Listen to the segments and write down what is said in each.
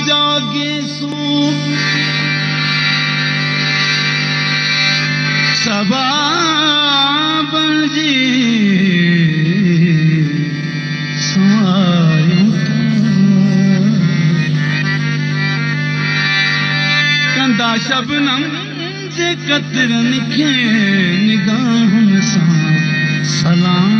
जागे सो सबाब जी सायूं कंदा शबनम जे कतरनि खे निगाहुनि सां सलाम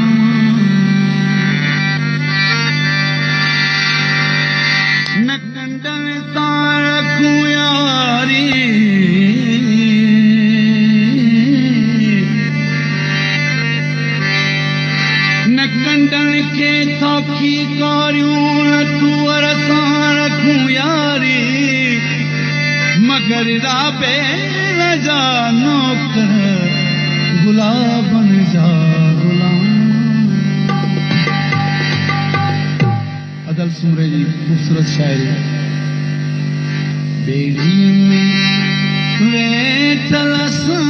न कंडनि तां रखूं यारी न कंडनि खे थोखी करियूं न टूअर सां रखूं यारी मगर राबे जा नौकर गुलाबनि जा गुलाम अदल सुमरे जी खूबसूरत शायरी बेड़ी में वेठल सां